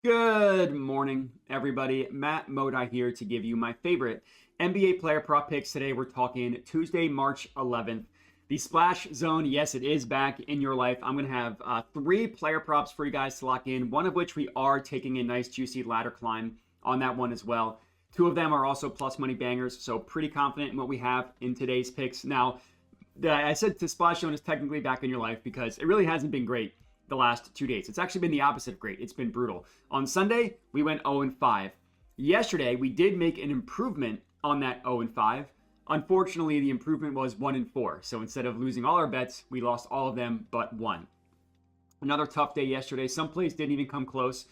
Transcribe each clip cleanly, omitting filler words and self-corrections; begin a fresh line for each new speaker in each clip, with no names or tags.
Good morning, everybody. Matt Modi here to give you my favorite NBA player prop picks. Today we're talking Tuesday, March 11th. The Splash Zone, yes, it is back in your life. I'm going to have three player props for you guys to lock in, one of which we are taking a nice juicy ladder climb on that one as well. Two of them are also plus money bangers, so pretty confident in what we have in today's picks. Now, I said the Splash Zone is technically back in your life because it really hasn't been great the last 2 days. It's actually been the opposite of great. It's been brutal. On Sunday, we went 0-5. Yesterday, we did make an improvement on that 0-5. Unfortunately, the improvement was 1-4. So instead of losing all our bets, we lost all of them but one. Another tough day yesterday. Some plays didn't even come close.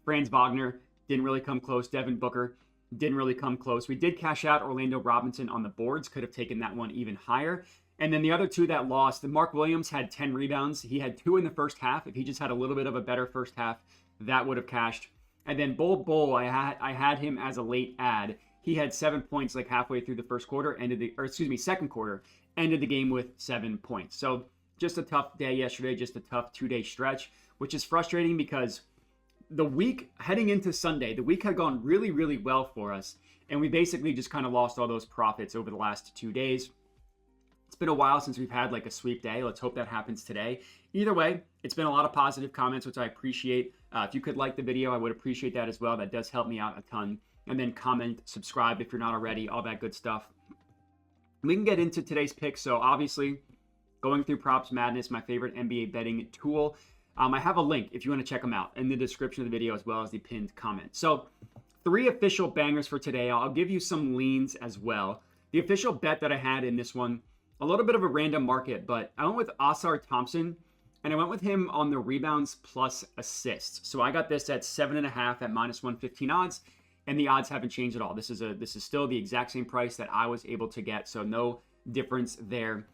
Franz Wagner didn't really come close. Devin Booker didn't really come close. We did cash out Orlando Robinson on the boards. Could have taken that one even higher. And then the other two that lost, Mark Williams had 10 rebounds. He had 2 in the first half. If he just had a little bit of a better first half, that would have cashed. And then Bull, I had him as a late ad. He had 7 points like halfway through the second quarter, ended the game with 7 points. So just a tough day yesterday, just a tough 2-day stretch, which is frustrating because the week heading into Sunday, the week had gone really, really well for us. And we basically just kind of lost all those profits over the last 2 days. It's been a while since we've had like a sweep day. Let's hope that happens today. Either way, it's been a lot of positive comments, which I appreciate. If you could like the video, I would appreciate that as well. That does help me out a ton. And then comment, subscribe if you're not already, all that good stuff. We can get into today's picks. So obviously, going through Props Madness, my favorite NBA betting tool. I have a link if you want to check them out in the description of the video as well as the pinned comment. So 3 official bangers for today. I'll give you some leans as well. The official bet that I had in this one, a little bit of a random market, but I went with Ausar Thompson, and I went with him on the rebounds plus assists. So I got this at 7.5 at minus 115 odds, and the odds haven't changed at all. This is still the exact same price that I was able to get, so no difference there.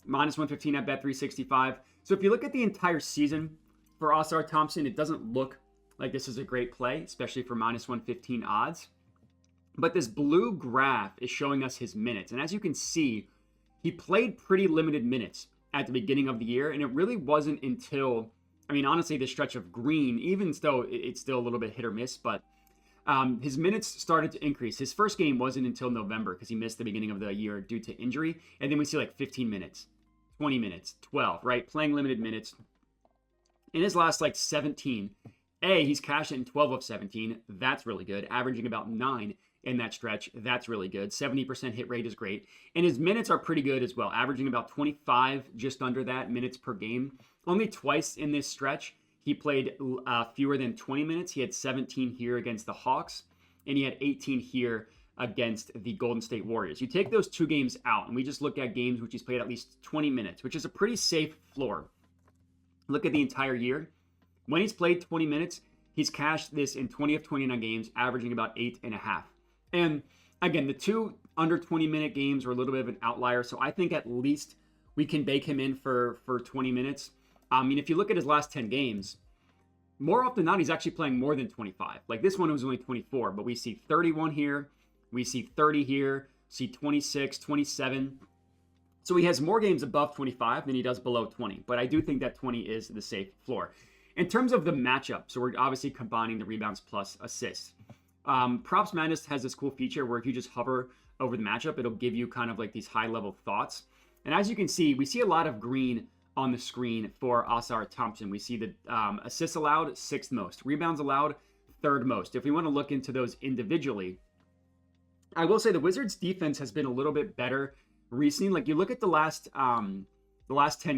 Minus 115 at Bet365. So if you look at the entire season for Ausar Thompson, it doesn't look like this is a great play, especially for minus 115 odds. But this blue graph is showing us his minutes, and as you can see, he played pretty limited minutes at the beginning of the year, and it really wasn't until, honestly, the stretch of green, even though it's still a little bit hit or miss, but his minutes started to increase. His first game wasn't until November because he missed the beginning of the year due to injury, and then we see like 15 minutes, 20 minutes, 12, right? Playing limited minutes. In his last 17, he's cashed in 12 of 17. That's really good, averaging about 9 in that stretch. That's really good. 70% hit rate is great. And his minutes are pretty good as well, averaging about 25, just under that, minutes per game. Only twice in this stretch, he played fewer than 20 minutes. He had 17 here against the Hawks, and he had 18 here against the Golden State Warriors. You take those 2 games out, and we just look at games which he's played at least 20 minutes, which is a pretty safe floor. Look at the entire year. When he's played 20 minutes, he's cashed this in 20 of 29 games, averaging about 8.5. And again, the 2 under 20-minute games were a little bit of an outlier, so I think at least we can bake him in for 20 minutes. If you look at his last 10 games, more often than not, he's actually playing more than 25. Like this one was only 24, but we see 31 here, we see 30 here, see 26, 27. So he has more games above 25 than he does below 20, but I do think that 20 is the safe floor. In terms of the matchup, so we're obviously combining the rebounds plus assists. Props Madness has this cool feature where if you just hover over the matchup, it'll give you kind of like these high-level thoughts. And as you can see, we see a lot of green on the screen for Ausar Thompson. We see the assists allowed, 6th most. Rebounds allowed, 3rd most. If we want to look into those individually, I will say the Wizards' defense has been a little bit better recently. Like you look at the last 10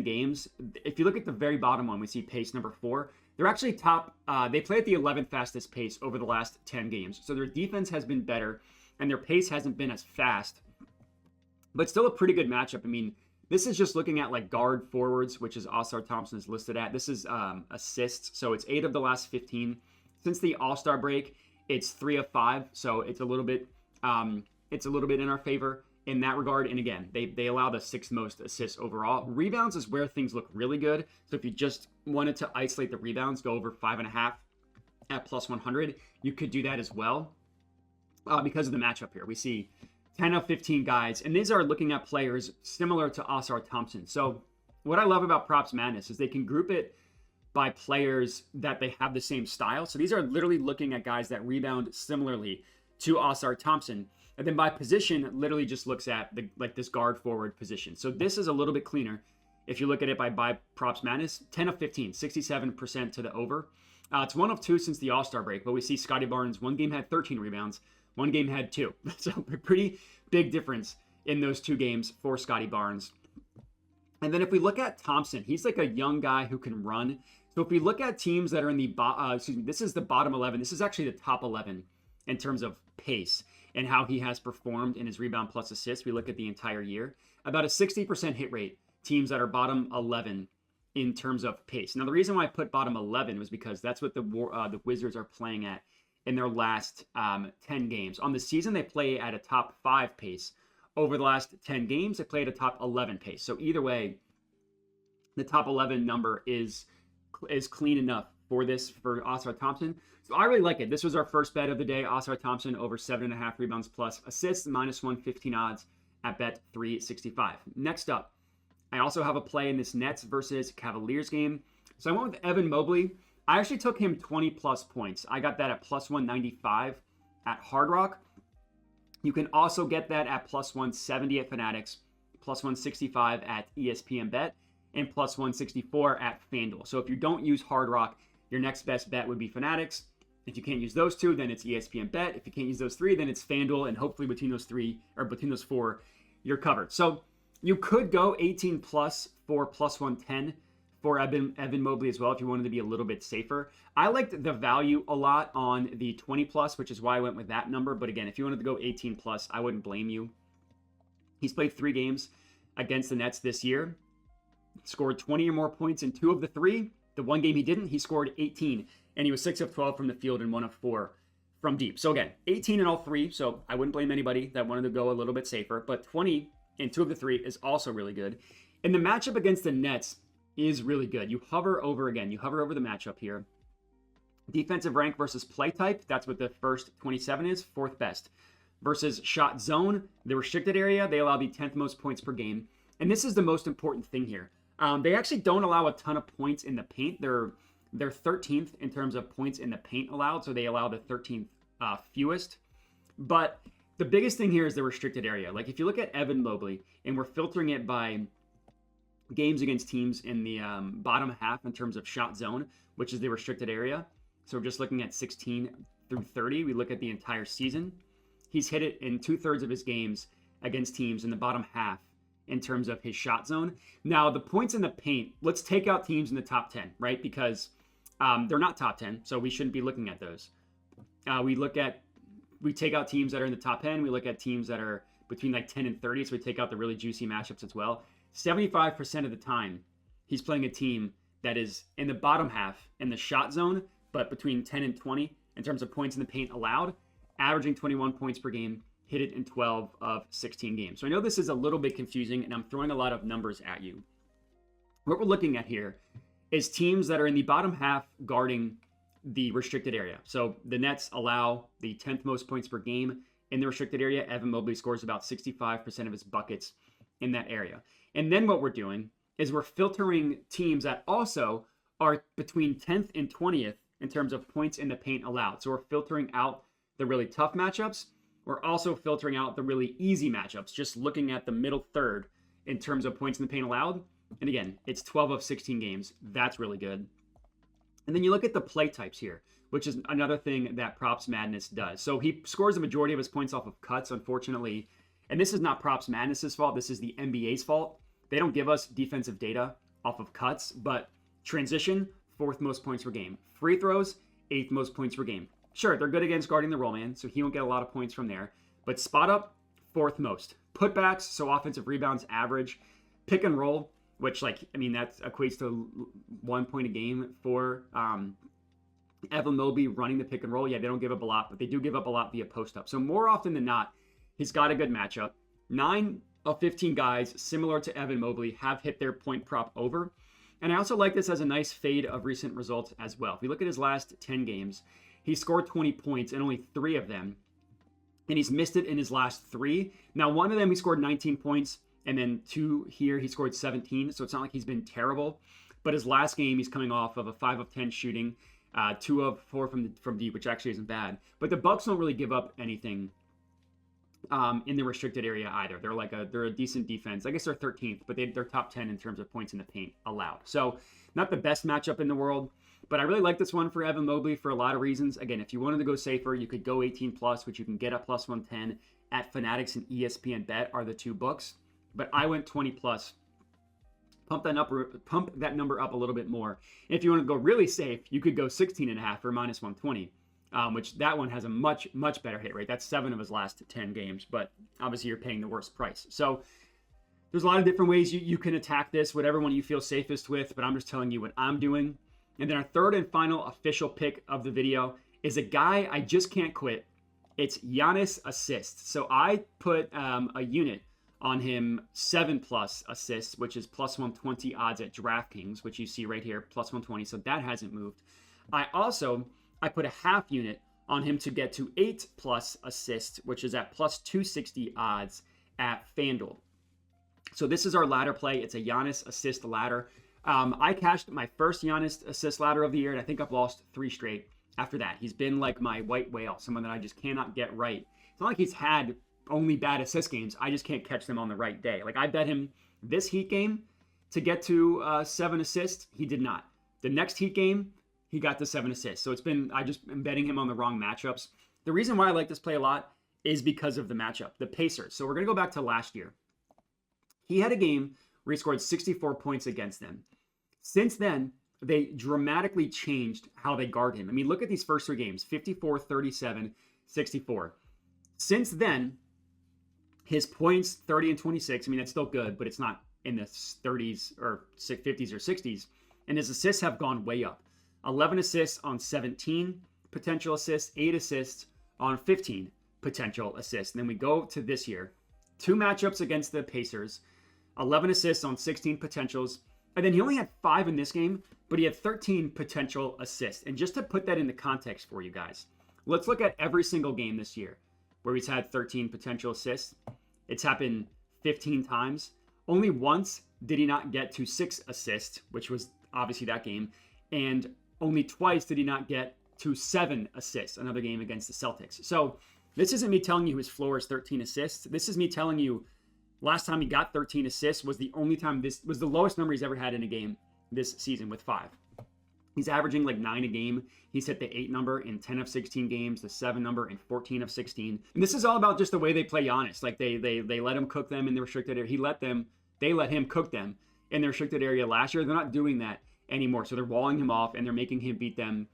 games, if you look at the very bottom one, we see pace number 4. They're actually top. They play at the 11th fastest pace over the last 10 games. So their defense has been better, and their pace hasn't been as fast. But still a pretty good matchup. This is just looking at like guard forwards, which is Ausar Thompson is listed at. This is assists. So it's 8 of the last 15. Since the All-Star break, it's 3 of 5. So it's a little bit in our favor in that regard. And again, they allow the 6th most assists overall. Rebounds is where things look really good. So if you just wanted to isolate the rebounds, go over 5.5 at plus 100, you could do that as well because of the matchup here. We see 10 of 15 guys, and these are looking at players similar to Ausar Thompson. So what I love about Props Madness is they can group it by players that they have the same style. So these are literally looking at guys that rebound similarly to Ausar Thompson. And then by position, it literally just looks at this guard forward position. So this is a little bit cleaner. If you look at it by props madness, 10 of 15, 67% to the over. It's 1 of 2 since the All-Star break, but we see Scottie Barnes, one game had 13 rebounds, one game had 2. So a pretty big difference in those 2 games for Scottie Barnes. And then if we look at Thompson, he's like a young guy who can run. So if we look at teams that are in the, this is the bottom 11. This is actually the top 11 in terms of pace and how he has performed in his rebound plus assists. We look at the entire year, about a 60% hit rate, teams that are bottom 11 in terms of pace. Now, the reason why I put bottom 11 was because that's what the Wizards are playing at in their last 10 games. On the season, they play at a top 5 pace. Over the last 10 games, they play at a top 11 pace. So either way, the top 11 number is clean enough for Ausar Thompson. So I really like it. This was our first bet of the day. Ausar Thompson over 7.5 rebounds plus assists, -115 odds at bet 365. Next up, I also have a play in this Nets versus Cavaliers game. So I went with Evan Mobley. I actually took him 20 plus points. I got that at +195 at Hard Rock. You can also get that at +170 at Fanatics, +165 at ESPN Bet, and +164 at FanDuel. So if you don't use Hard Rock, your next best bet would be Fanatics. If you can't use those 2, then it's ESPN Bet. If you can't use those 3, then it's FanDuel, and hopefully between those 4, you're covered. So you could go 18 plus for +110 for Evan Mobley as well if you wanted to be a little bit safer. I liked the value a lot on the 20 plus, which is why I went with that number. But again, if you wanted to go 18 plus, I wouldn't blame you. He's played 3 games against the Nets this year, scored 20 or more points in 2 of the 3. The 1 game he didn't, he scored 18, and he was 6 of 12 from the field and 1 of 4 from deep. So again, 18 in all 3, so I wouldn't blame anybody that wanted to go a little bit safer. But 20 in 2 of the 3 is also really good. And the matchup against the Nets is really good. You hover over the matchup here. Defensive rank versus play type, that's what the first 27 is, 4th best. Versus shot zone, the restricted area, they allow the 10th most points per game. And this is the most important thing here. They actually don't allow a ton of points in the paint. They're 13th in terms of points in the paint allowed, so they allow the 13th fewest. But the biggest thing here is the restricted area. Like if you look at Evan Mobley, and we're filtering it by games against teams in the bottom half in terms of shot zone, which is the restricted area. So we're just looking at 16 through 30. We look at the entire season. He's hit it in 2/3 of his games against teams in the bottom half in terms of his shot zone. Now, the points in the paint, let's take out teams in the top 10, right? Because they're not top 10, so we shouldn't be looking at those. We take out teams that are in the top 10. We look at teams that are between like 10 and 30, so we take out the really juicy matchups as well. 75% of the time, he's playing a team that is in the bottom half in the shot zone, but between 10 and 20 in terms of points in the paint allowed, averaging 21 points per game, hit it in 12 of 16 games. So I know this is a little bit confusing, and I'm throwing a lot of numbers at you. What we're looking at here is teams that are in the bottom half guarding the restricted area. So the Nets allow the 10th most points per game in the restricted area. Evan Mobley scores about 65% of his buckets in that area. And then what we're doing is we're filtering teams that also are between 10th and 20th in terms of points in the paint allowed. So we're filtering out the really tough matchups. We're also filtering out the really easy matchups, just looking at the middle third in terms of points in the paint allowed. And again, it's 12 of 16 games. That's really good. And then you look at the play types here, which is another thing that Props Madness does. So he scores the majority of his points off of cuts, unfortunately. And this is not Props Madness's fault. This is the NBA's fault. They don't give us defensive data off of cuts, but transition, 4th most points per game. Free throws, 8th most points per game. Sure, they're good against guarding the roll man, so he won't get a lot of points from there. But spot up, 4th most. Putbacks, so offensive rebounds average. Pick and roll, which, that equates to 1 point a game for Evan Mobley running the pick and roll. Yeah, they don't give up a lot, but they do give up a lot via post up. So more often than not, he's got a good matchup. 9 of 15 guys, similar to Evan Mobley, have hit their point prop over. And I also like this as a nice fade of recent results as well. If we look at his last 10 games, he scored 20 points in only 3 of them. And he's missed it in his last 3. Now, 1 of them he scored 19 points. And then 2 here, he scored 17. So it's not like he's been terrible. But his last game, he's coming off of a 5 of 10 shooting, 2 of 4 from deep, which actually isn't bad. But the Bucks don't really give up anything in the restricted area either. They're a decent defense. I guess they're 13th, but they're top 10 in terms of points in the paint allowed. So not the best matchup in the world, but I really like this one for Evan Mobley for a lot of reasons. Again, if you wanted to go safer, you could go 18 plus, which you can get at plus 110 at Fanatics and ESPN Bet are the two books. But I went 20 plus. Pump that number up a little bit more. And if you want to go really safe, you could go 16.5 for minus 120. Which that one has a much, much better hit rate. That's 7 of his last 10 games, but obviously you're paying the worst price. So there's a lot of different ways you can attack this, whatever one you feel safest with, but I'm just telling you what I'm doing. And then our third and final official pick of the video is a guy I just can't quit. It's Giannis assists. So I put a unit on him 7 plus assists, which is plus 120 odds at DraftKings, which you see right here, plus 120. So that hasn't moved. I put a half unit on him to get to 8 plus assists, which is at plus 260 odds at FanDuel. So this is our ladder play. It's a Giannis assist ladder. I cashed my first Giannis assist ladder of the year, and I think I've lost 3 straight after that. He's been like my white whale, someone that I just cannot get right. It's not like he's had only bad assist games. I just can't catch them on the right day. Like I bet him this Heat game to get to 7 assists. He did not. The next Heat game, he got to 7 assists. So I just am betting him on the wrong matchups. The reason why I like this play a lot is because of the matchup, the Pacers. So we're going to go back to last year. He had a game where he scored 64 points against them. Since then, they dramatically changed how they guard him. I mean, look at these first 3 games, 54, 37, 64. Since then, his points, 30 and 26. I mean, that's still good, but it's not in the 30s or 50s or 60s. And his assists have gone way up. 11 assists on 17 potential assists, 8 assists on 15 potential assists. And then we go to this year. 2 matchups against the Pacers, 11 assists on 16 potentials. And then he only had 5 in this game, but he had 13 potential assists. And just to put that into context for you guys, let's look at every single game this year where he's had 13 potential assists. It's happened 15 times. Only once did he not get to 6 assists, which was obviously that game. And only twice did he not get to 7 assists, another game against the Celtics. So this isn't me telling you his floor is 13 assists. This is me telling you last time he got 13 assists was the only time this was the lowest number he's ever had in a game this season with 5. He's averaging like 9 a game. He's hit the 8 number in 10 of 16 games, the 7 number in 14 of 16. And this is all about just the way they play Giannis. Like they let him cook them in the restricted area. They let him cook them in the restricted area last year. They're not doing that anymore. So they're walling him off and they're making him beat them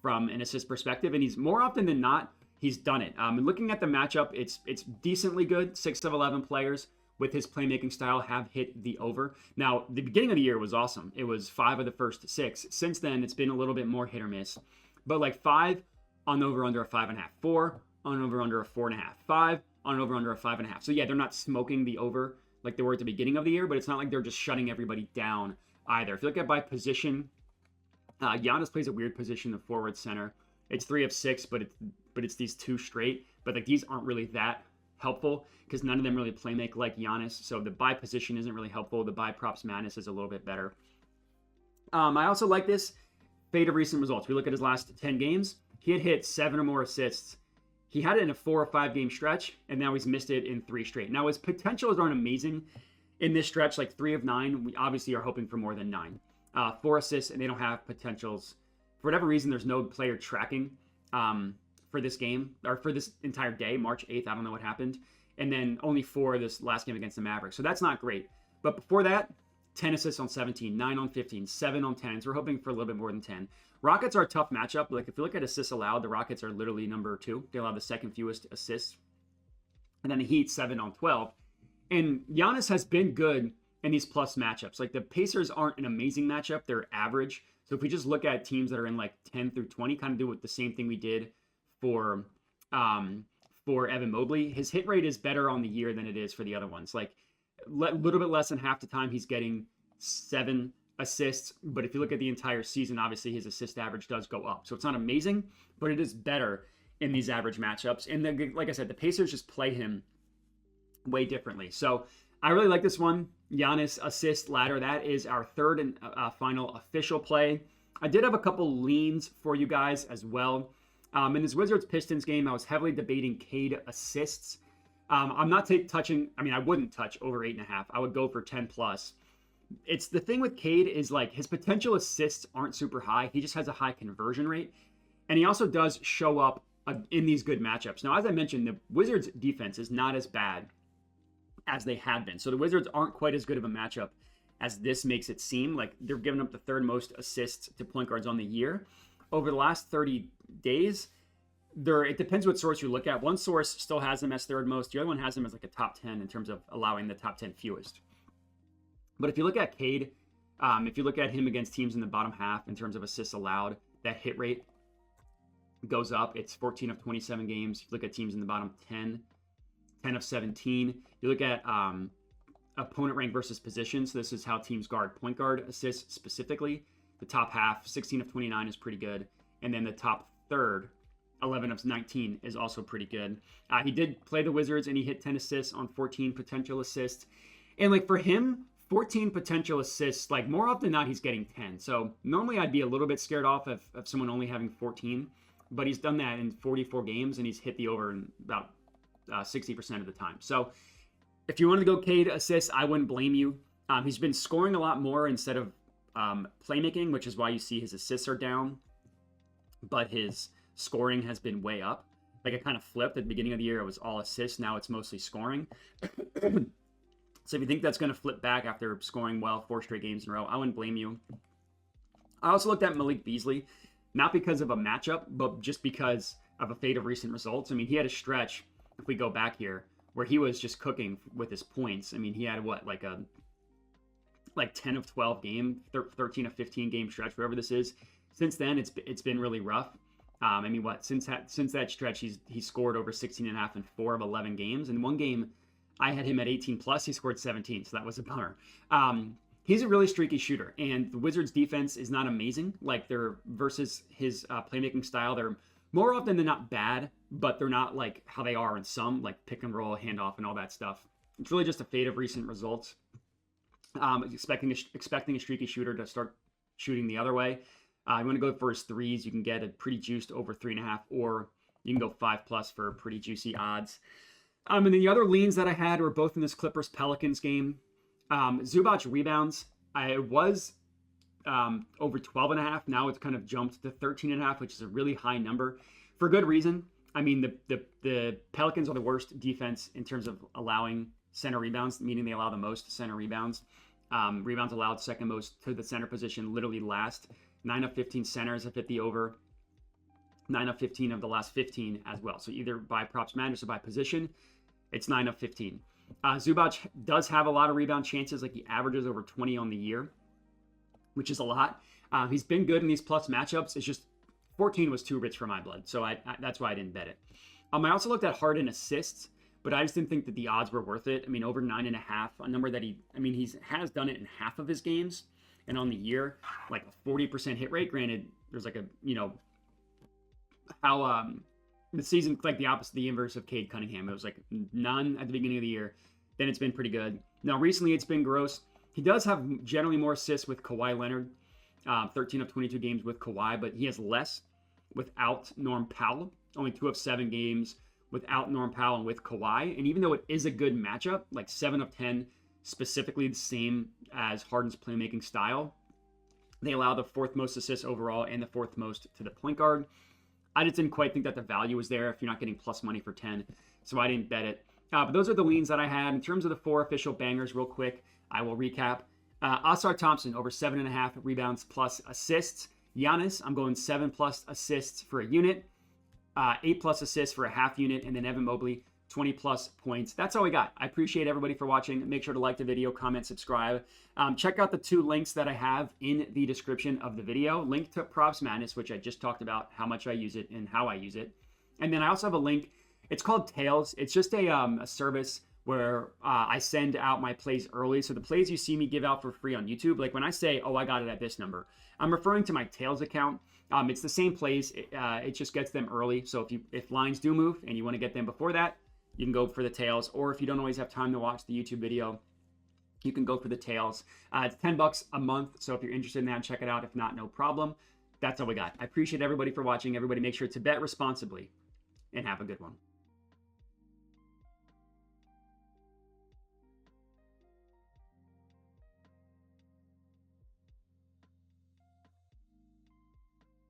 from an assist perspective. And he's more often than not, he's done it. And looking at the matchup, it's decently good. 6 of 11 players with his playmaking style have hit the over. Now, the beginning of the year was awesome. It was 5 of the first 6. Since then, it's been a little bit more hit or miss. But like 5 on over under a 5.5, 4 on over under a 4.5, 5 on over under a 5.5. So yeah, they're not smoking the over like they were at the beginning of the year, but it's not like they're just shutting everybody down either. If you look at by position, Giannis plays a weird position, the forward center. It's 3 of 6, but it's these 2 straight. But like these aren't really that helpful because none of them really play make like Giannis. So the by position isn't really helpful. The by props madness is a little bit better. I also like this fade of recent results. We look at his last 10 games. He had hit 7 or more assists. He had it in a 4 or 5 game stretch, and now he's missed it in 3 straight. Now his potentials aren't amazing in this stretch, like 3 of 9. We obviously are hoping for more than 9. 4 assists, and they don't have potentials. For whatever reason, there's no player tracking for this game, or for this entire day, March 8th. I don't know what happened. And then only 4 this last game against the Mavericks. So that's not great. But before that, 10 assists on 17, 9 on 15, 7 on 10. So we're hoping for a little bit more than 10. Rockets are a tough matchup. Like if you look at assists allowed, the Rockets are literally number 2. They allow the second fewest assists. And then the Heat, 7 on 12. And Giannis has been good in these plus matchups. Like the Pacers aren't an amazing matchup. They're average. So if we just look at teams that are in like 10 through 20, kind of do the same thing we did for Evan Mobley, his hit rate is better on the year than it is for the other ones. Like a little bit less than half the time he's getting 7 assists. But if you look at the entire season, obviously his assist average does go up. So it's not amazing, but it is better in these average matchups. And like I said, the Pacers just play him way differently. So I really like this one. Giannis assist ladder. That is our third and final official play. I did have a couple leans for you guys as well. In this Wizards-Pistons game, I was heavily debating Cade assists. I'm not touching, I mean, I wouldn't touch over 8.5. I would go for 10 plus. It's the thing with Cade is like his potential assists aren't super high. He just has a high conversion rate. And he also does show up in these good matchups. Now, as I mentioned, the Wizards defense is not as bad as they have been. So the Wizards aren't quite as good of a matchup as this makes it seem. Like they're giving up the third most assists to point guards on the year. Over the last 30 days, it depends what source you look at. One source still has them as third most. The other one has them as like a top 10 in terms of allowing the top 10 fewest. But if you look at Cade, if you look at him against teams in the bottom half in terms of assists allowed, that hit rate goes up. It's 14 of 27 games. If you look at teams in the bottom 10 of 17. You look at opponent rank versus position. So this is how teams guard point guard assists specifically. The top half, 16 of 29 is pretty good. And then the top third, 11 of 19 is also pretty good. He did play the Wizards and he hit 10 assists on 14 potential assists. And like for him, 14 potential assists, like more often than not, he's getting 10. So normally I'd be a little bit scared off of someone only having 14, but he's done that in 44 games and he's hit the over in about 60% of the time. So if you wanted to go Cade assists, I wouldn't blame you. He's been scoring a lot more instead of playmaking, which is why you see his assists are down, but his scoring has been way up. Like it kind of flipped at the beginning of the year. It was all assists. Now it's mostly scoring. So if you think that's going to flip back after scoring well 4 straight games in a row, I wouldn't blame you. I also looked at Malik Beasley, not because of a matchup, but just because of a fate of recent results. I mean, he had a stretch, if we go back here, where he was just cooking with his points. I mean, he had what, like 10 of 12 game, 13 of 15 game stretch, whatever this is. Since then, it's been really rough. I mean, since that stretch, he scored over 16.5 in 4 of 11 games. In one game, I had him at 18 plus. He scored 17, so that was a bummer. He's a really streaky shooter, and the Wizards' defense is not amazing. Like they're versus his playmaking style, they're more often than not bad, but they're not like how they are in some, like pick and roll, handoff, and all that stuff. It's really just a fate of recent results. Expecting a streaky shooter to start shooting the other way. You want to go for his threes, you can get a pretty juiced over 3.5, or you can go 5 plus for pretty juicy odds. And then the other leans that I had were both in this Clippers-Pelicans game. Zubac rebounds, I was over 12.5. Now it's kind of jumped to 13.5, which is a really high number for good reason. I mean, the Pelicans are the worst defense in terms of allowing center rebounds, meaning they allow the most center rebounds. Rebounds allowed second most to the center position, literally last. 9 of 15 centers have hit the over. 9 of 15 of the last 15 as well. So either by props madness or by position, it's 9 of 15. Zubac does have a lot of rebound chances, like he averages over 20 on the year, which is a lot. He's been good in these plus matchups. It's just 14 was too rich for my blood, so that's why I didn't bet it. I also looked at Harden assists, but I just didn't think that the odds were worth it. I mean, over 9.5, a number that he has done it in half of his games, and on the year, like a 40% hit rate. Granted, there's like how the season, like the opposite, the inverse of Cade Cunningham. It was like none at the beginning of the year. Then it's been pretty good. Now, recently it's been gross. He does have generally more assists with Kawhi Leonard, 13 of 22 games with Kawhi, but he has less without Norm Powell. Only 2 of 7 games without Norm Powell and with Kawhi. And even though it is a good matchup, like 7 of 10, specifically the same as Harden's playmaking style, they allow the 4th most assists overall and the 4th most to the point guard. I just didn't quite think that the value was there if you're not getting plus money for 10, so I didn't bet it. But those are the leans that I had. In terms of the 4 official bangers, real quick, I will recap. Ausar Thompson, over 7.5 rebounds plus assists. Giannis, I'm going 7 plus assists for a unit, 8 plus assists for a half unit, and then Evan Mobley, 20 plus points. That's all we got. I appreciate everybody for watching. Make sure to like the video, comment, subscribe. Check out the 2 links that I have in the description of the video. Link to Props Madness, which I just talked about, how much I use it and how I use it. And then I also have a link. It's called Tails. It's just a service where I send out my plays early. So the plays you see me give out for free on YouTube, like when I say, oh, I got it at this number, I'm referring to my Tails account. It's the same plays. It just gets them early. So if lines do move and you want to get them before that, you can go for the Tails. Or if you don't always have time to watch the YouTube video, you can go for the tails. It's $10 a month. So if you're interested in that, check it out. If not, no problem. That's all we got. I appreciate everybody for watching. Everybody make sure to bet responsibly and have a good one.